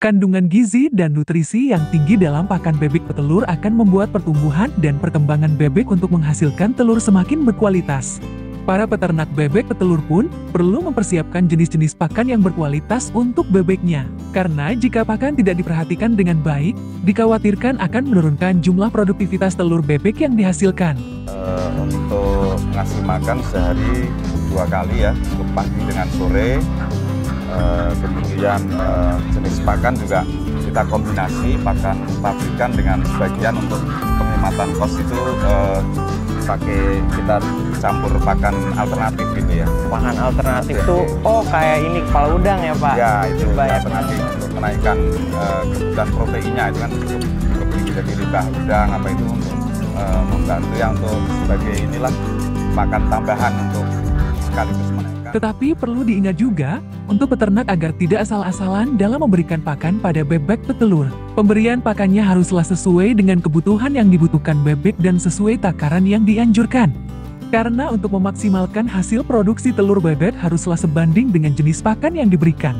Kandungan gizi dan nutrisi yang tinggi dalam pakan bebek petelur akan membuat pertumbuhan dan perkembangan bebek untuk menghasilkan telur semakin berkualitas. Para peternak bebek petelur pun perlu mempersiapkan jenis-jenis pakan yang berkualitas untuk bebeknya. Karena jika pakan tidak diperhatikan dengan baik, dikhawatirkan akan menurunkan jumlah produktivitas telur bebek yang dihasilkan. Untuk ngasih makan sehari 2 kali ya, untuk pagi dengan sore. Kemudian jenis pakan juga kita kombinasi pakan pabrikan dengan sebagian untuk penghematan kos itu kita campur pakan alternatif gitu ya. Pakan alternatif itu kayak ini kepala udang ya Pak? Ya, itu alternatif untuk menaikkan kebutuhan proteinnya, itu kan cukup tinggi dari limbah udang apa itu untuk membantu yang untuk sebagai inilah pakan tambahan untuk sekaligus menaikkan. Tetapi perlu diingat juga, untuk peternak agar tidak asal-asalan dalam memberikan pakan pada bebek petelur. Pemberian pakannya haruslah sesuai dengan kebutuhan yang dibutuhkan bebek dan sesuai takaran yang dianjurkan. Karena untuk memaksimalkan hasil produksi telur bebek haruslah sebanding dengan jenis pakan yang diberikan.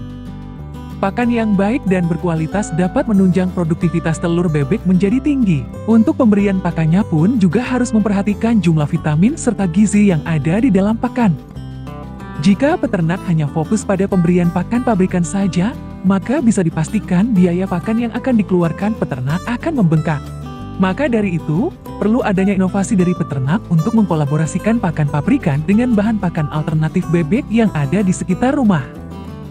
Pakan yang baik dan berkualitas dapat menunjang produktivitas telur bebek menjadi tinggi. Untuk pemberian pakannya pun juga harus memperhatikan jumlah vitamin serta gizi yang ada di dalam pakan. Jika peternak hanya fokus pada pemberian pakan pabrikan saja, maka bisa dipastikan biaya pakan yang akan dikeluarkan peternak akan membengkak. Maka dari itu, perlu adanya inovasi dari peternak untuk mengkolaborasikan pakan pabrikan dengan bahan pakan alternatif bebek yang ada di sekitar rumah.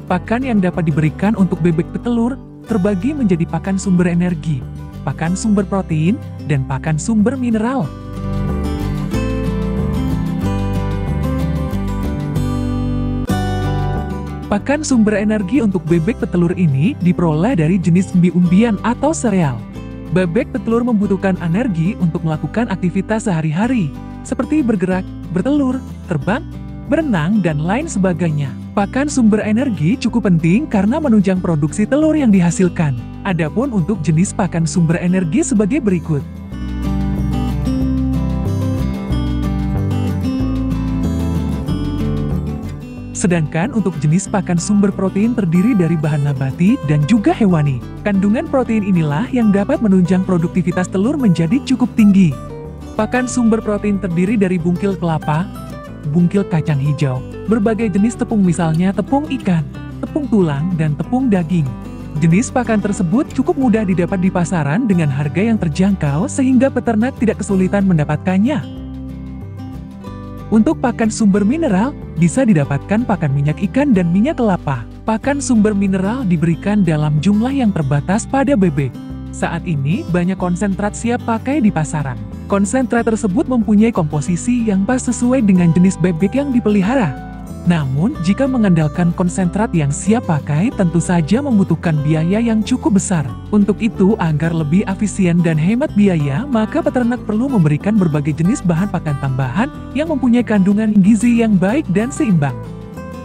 Pakan yang dapat diberikan untuk bebek petelur terbagi menjadi pakan sumber energi, pakan sumber protein, dan pakan sumber mineral. Pakan sumber energi untuk bebek petelur ini diperoleh dari jenis umbi-umbian atau sereal. Bebek petelur membutuhkan energi untuk melakukan aktivitas sehari-hari, seperti bergerak, bertelur, terbang, berenang, dan lain sebagainya. Pakan sumber energi cukup penting karena menunjang produksi telur yang dihasilkan. Adapun untuk jenis pakan sumber energi sebagai berikut. Sedangkan untuk jenis pakan sumber protein terdiri dari bahan nabati dan juga hewani. Kandungan protein inilah yang dapat menunjang produktivitas telur menjadi cukup tinggi. Pakan sumber protein terdiri dari bungkil kelapa, bungkil kacang hijau, berbagai jenis tepung misalnya tepung ikan, tepung tulang, dan tepung daging. Jenis pakan tersebut cukup mudah didapat di pasaran dengan harga yang terjangkau sehingga peternak tidak kesulitan mendapatkannya. Untuk pakan sumber mineral, bisa didapatkan pakan minyak ikan dan minyak kelapa. Pakan sumber mineral diberikan dalam jumlah yang terbatas pada bebek. Saat ini, banyak konsentrat siap pakai di pasaran. Konsentrat tersebut mempunyai komposisi yang pas sesuai dengan jenis bebek yang dipelihara. Namun, jika mengandalkan konsentrat yang siap pakai, tentu saja membutuhkan biaya yang cukup besar. Untuk itu, agar lebih efisien dan hemat biaya, maka peternak perlu memberikan berbagai jenis bahan pakan tambahan yang mempunyai kandungan gizi yang baik dan seimbang.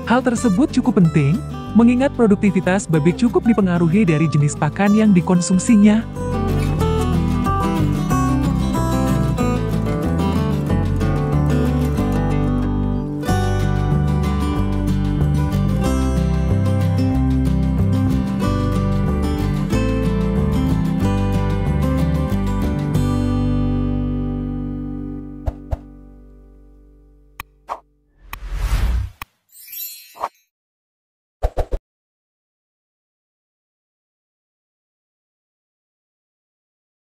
Hal tersebut cukup penting, mengingat produktivitas bebek cukup dipengaruhi dari jenis pakan yang dikonsumsinya.